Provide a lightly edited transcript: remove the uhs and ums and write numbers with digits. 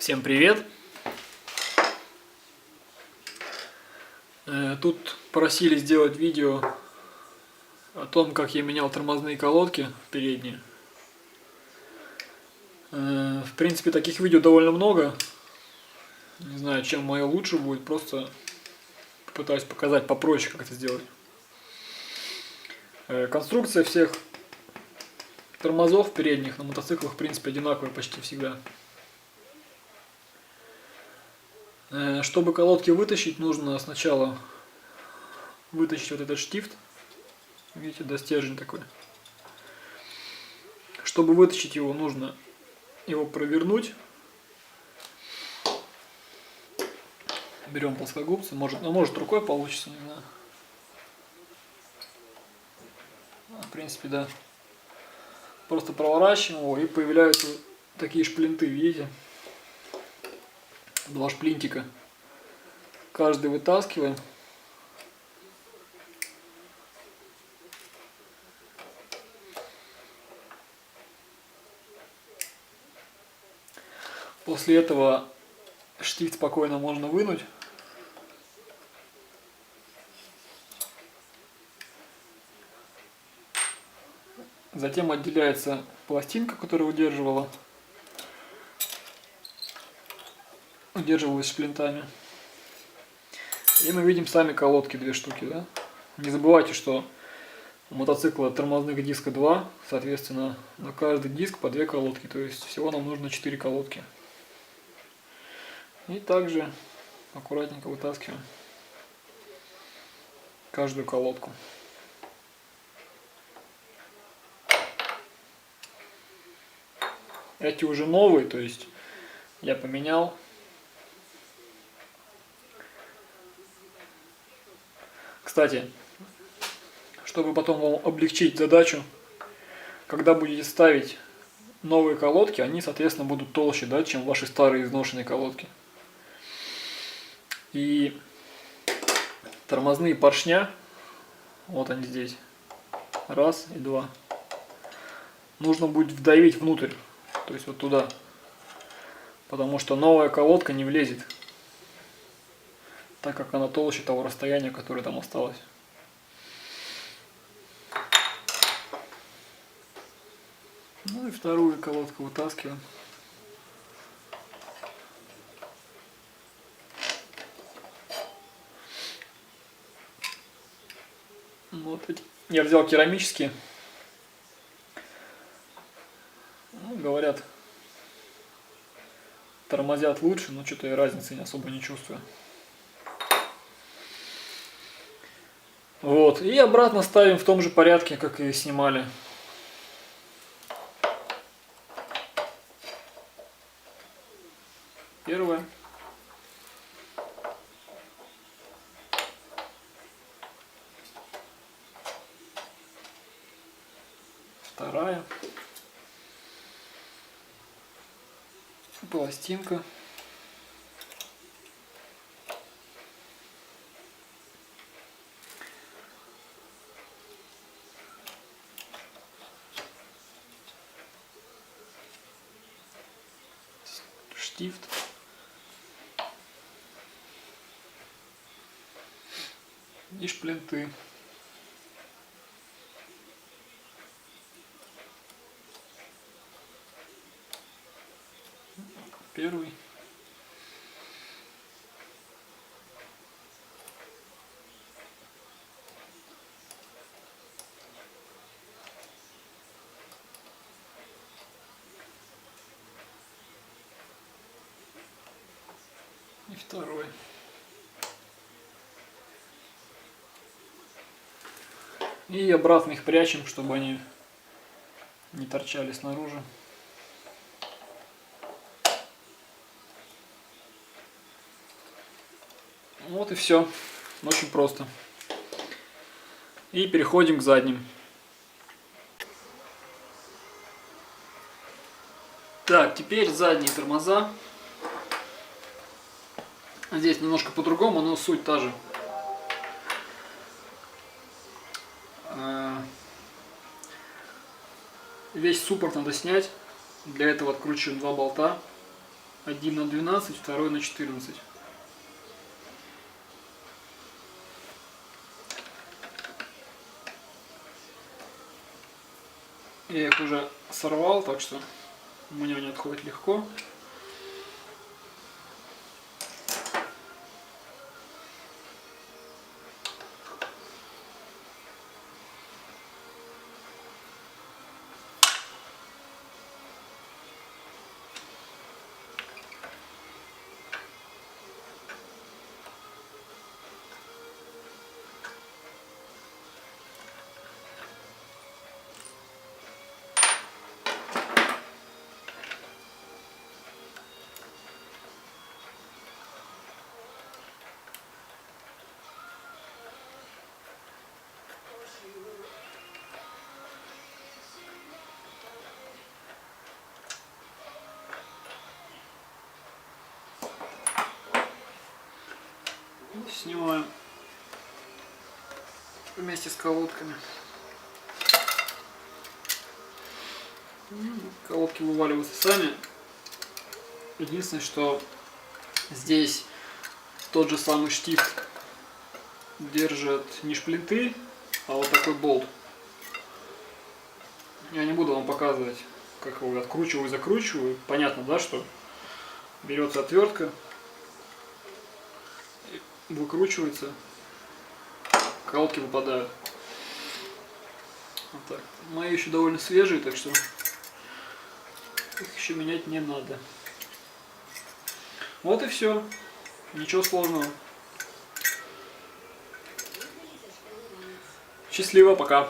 Всем привет! Тут просили сделать видео о том, как я менял тормозные колодки передние. В принципе, таких видео довольно много. Не знаю, чем мое лучше будет, просто попытаюсь показать попроще, как это сделать. Конструкция всех тормозов передних на мотоциклах, в принципе, одинаковая почти всегда. Чтобы колодки вытащить, нужно сначала вытащить вот этот штифт. Видите, да, стержень такой. Чтобы вытащить его, нужно его провернуть. Берем плоскогубцы, может рукой получится, не знаю. В принципе, да. Просто проворачиваем его, и появляются такие шплинты, видите? Два шплинтика. Каждый вытаскиваем. После этого штифт спокойно можно вынуть. Затем отделяется пластинка, которая удерживалась шплинтами. И мы видим сами колодки, две штуки, да? Не забывайте, что у мотоцикла тормозных диска 2, соответственно, на каждый диск по 2 колодки, то есть всего нам нужно 4 колодки. И также аккуратненько вытаскиваем каждую колодку. Эти уже новые, то есть я поменял. Кстати, чтобы потом вам облегчить задачу, когда будете ставить новые колодки, они, соответственно, будут толще, да, чем ваши старые изношенные колодки. И тормозные поршня, вот они здесь, раз и два, нужно будет вдавить внутрь, то есть вот туда, потому что новая колодка не влезет, так как она толще того расстояния, которое там осталось. Ну и вторую колодку вытаскиваем. Вот эти. Я взял керамические. Ну, говорят, тормозят лучше, но что-то я разницы особо не чувствую. Вот, и обратно ставим в том же порядке, как и снимали. Первая. Вторая. Пластинка. Штифт. И шплинты. Первый. И второй. И обратно их прячем, чтобы они не торчали снаружи. Вот и все. Очень просто. И переходим к задним. Так, теперь задние тормоза. Здесь немножко по-другому, но суть та же. Весь суппорт надо снять. Для этого откручиваем два болта. Один на 12, второй на 14. Я их уже сорвал, так что у меня они отходят легко. Снимаем вместе с колодками. Колодки вываливаются сами. Единственное, что здесь тот же самый штифт держит не шплинты, а вот такой болт. Я не буду вам показывать, как его откручиваю и закручиваю. Понятно, да, что берется отвертка, выкручивается, колодки выпадают. Вот так. Мои еще довольно свежие, так что их еще менять не надо. Вот и все. Ничего сложного. Счастливо, пока.